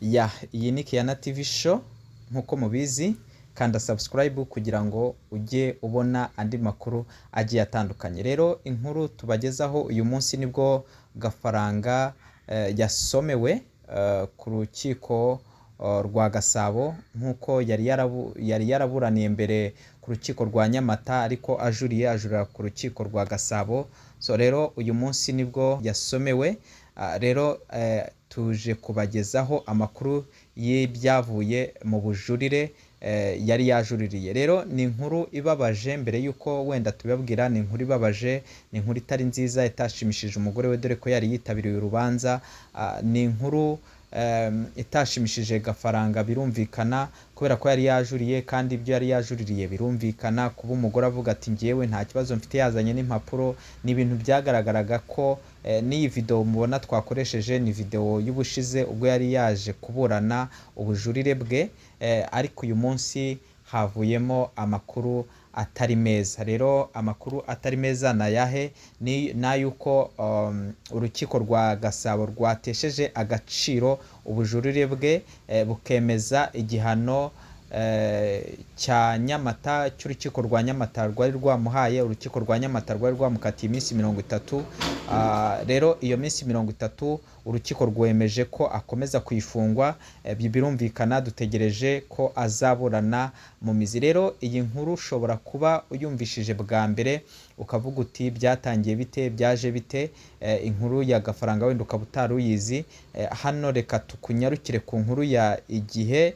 Iyi ni Kiyana TV show nk'uko mubizi, kanda subscribe kugira ngo ujye ubona andi makuru agiye atandukanye. Rero inkuru tubagezaho uyu munsi nibwo Gafaranga yasomewe ku rukiko rwa Gasabo nk'uko yari yaraburaniye mbere ku rukiko rwa Nyamata, ariko ajurira ku rukiko rwa Gasabo. So rero uyu munsi nibwo yasomewe. Rero tuje kubagezaho amakuru y'ibyavuye mu bujurire yari yajuririye. Rero ni inkuru ibabaje, mbere yuko wenda tubabwira, ni inkuru ibabaje, ni inkuru itari nziza, itashimishije umugore we dore ko yari yitabiriye urubanza. Ni inkuru itashimishije Gafaranga, birumvikana, kubera ko yari yajuriye, kandi ibyo yari yajuririye birumvikana. Kuba umugore avuga ati ngewe nta kibazo mfite, yazanye n'impapuro, ni ibintu byagaragaraga ko n'iyi video mubona twakoresheje ni video y'ubushize ubwo yari yaje kuburana ubujurire bwe, ariko uyu munsi havuyemo amakuru atari meza. Rero amakuru atari meza na yahe ni nayuko urukiko rwa Gasabo rwatesheje agaciro ubujurire bwe, bukemeza igihano cya Nyamata, cy'urukiko rwa Nyamata rwari rwamuhaye. Urukiko rwa Nyamata rwari rwamukatiye iminsi 30. Rero iyo minsi 30 urukiko rwemeje ko akomeza kuyifungwa. Birumvikana, dutegereje ko azaburana mu mizi. Rero iyi nkuru ushobora kuba uyumvishije bwa mbere ukavuga uti byatangiye bite, byaje bite, inkuru ya Gafaranga wenda ukaba utaruyizi. Hano reka tukunyarukire ku nkuru ya Igihe,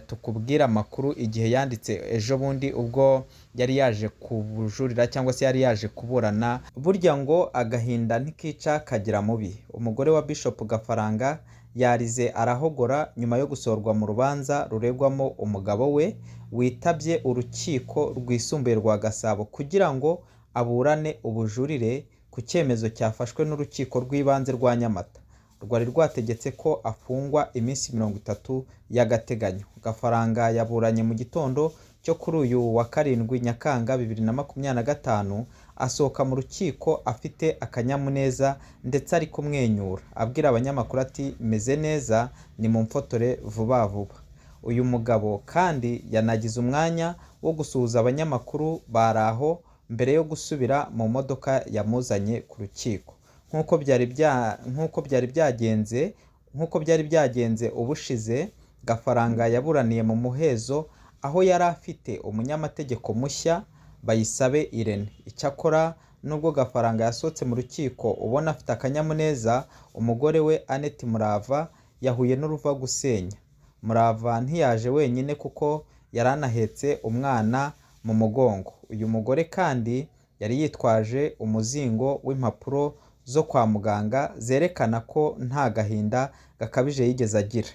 tukubwira amakuru Igihe yanditse ejo bundi ubwo yari yaje kubujurira cyangwa se yari yaje kuburana. Burya ngo agahinda ntikica kagira mubi. Umugore wa Bishop Gafaranga yarize arahogora nyuma yo gusorwa mu rubanza ruregwamo umugabo we witabye urukiko rwisumbuye rwa Gasabo kugira ngo aburane ubujurire ku cyemezo cyafashwe n'urukiko rw'ibanze rwa Nyamata rwari rwategetse ko afungwa iminsi 30 y'agateganyo. Gafaranga yaburanye mu gitondo cyo kuri uyu wa 7 Nyakanga 2025, asohoka mu rukiko afite akanyamuneza ndetse ari kumwenyura, abwira abanyamakuru ati meze neza, ni mu mfotore vuba vuba. Uyu mugabo kandi yanagize umwanya wo gusuhuza abanyamakuru baraho mbere yo gusubira mu modoka yamuzanye ku rukiko. Nk'uko byari byagenze ubushize, Gafaranga yaburaniye mu muhezo aho yari afite umunyamategeko mushya, Bayisabe Irene. Icyakora nubwo Gafaranga yasohotse mu rukiko ubona afite akanyamuneza, umugore we Annette Murava yahuye n'uruva gusenya. Murava ntiyaje wenyine kuko yari anahetse umwana mu mugongo. Uyu mugore kandi yari yitwaje umuzingo w'impapuro zo kwa muganga zerekana ko nta gahinda gakabije yigeze agira.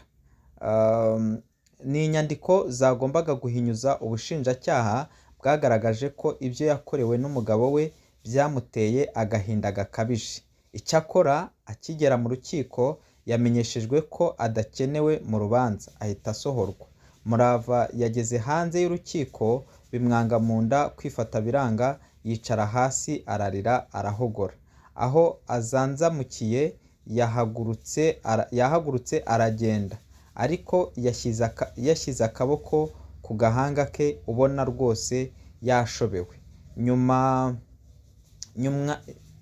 Ni inyandiko zagombaga guhinyuza ubushinjacyaha bwagaragaje ko ibyo yakorewe n'umugabo we byamuteye agahinda gakabije. Icyakora akigera mu rukiko yamenyeshejwe ko adakenewe mu rubanza, ahita asohorwa. Murava yageze hanze y'urukiko bimwanga mu nda, kwifata biranga, yicara hasi ararira arahogora. Aho azanzamukiye yahagurutse aragenda, ariko yashyize akaboko ku gahanga ke ubona rwose yashobewe.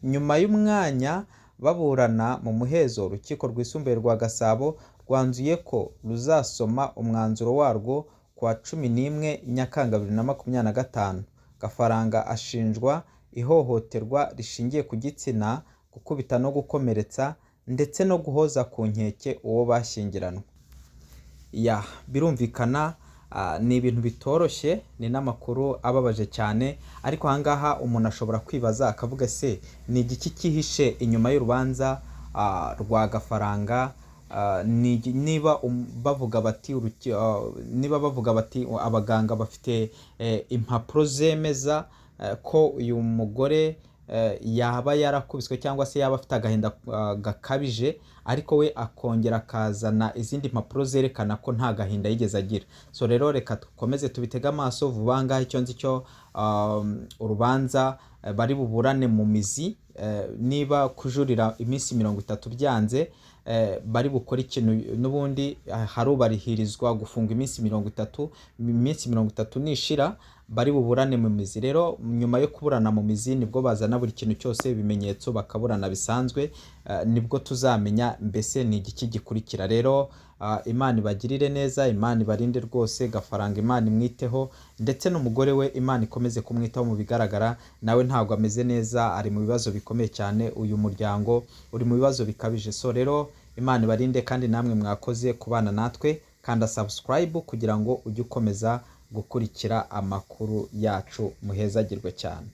Nyuma y'umwanya baburana mu muhezo, urukiko rwisumbuye rwa Gasabo rwanzuye ko ruzasoma umwanzuro warwo ku wa 11 Nyakanga 2025. Gafaranga ashinjwa ihohoterwa rishingiye ku gitsina, gukubita no gukomeretsa, ndetse no guhoza ku nkeke uwo bashyingiranwe. Birumvikana, ni ibintu bitoroshye, ni n'amakuru ababaje cyane, ariko ahangaha umuntu ashobora kwibaza akavuga se ni igiki cyihishe inyuma y'urubanza rwa Gafaranga. Niba bavuga bati abaganga bafite impapuro zemeza ko uyu mugore yaba yarakubiswe cyangwa se yaba afite agahinda gakabije, ariko we akongera akazana izindi mpapuro zerekana ko nta gahinda yigeze agira. So rero reka dukomeze tubitega amaso vuba ngaho. Icyo nzi cyo urubanza bari buburane mu mizi, niba kujurira iminsi 30 byanze, bari bukora ikintu n'ubundi harubarihirizwa gufunga iminsi 30, iminsi 30 nishira bari buburane mu mizi. Rero nyuma yo kuburana mu mizi nibwo bazana buri kintu cyose ibimenyetso bakaburana bisanzwe, nibwo tuzamenya mbese ni igiki gikurikira. Rero Imana ibagirire neza, Imana ibarinde rwose, Gafaranga Imana imwiteho, ndetse n'umugore we Imana ikomeze kumwitaho. Mu bigaragara nawe ntabwo ameze neza, ari mu bibazo bikomeye cyane, uyu muryango uri mu bibazo bikabije. So rero Imana ibarinde, kandi namwe mwakoze kubana natwe, kanda subscribe kugira ngo ujye ukomeza gukurikira amakuru yacu. Muhezagirwe cyane.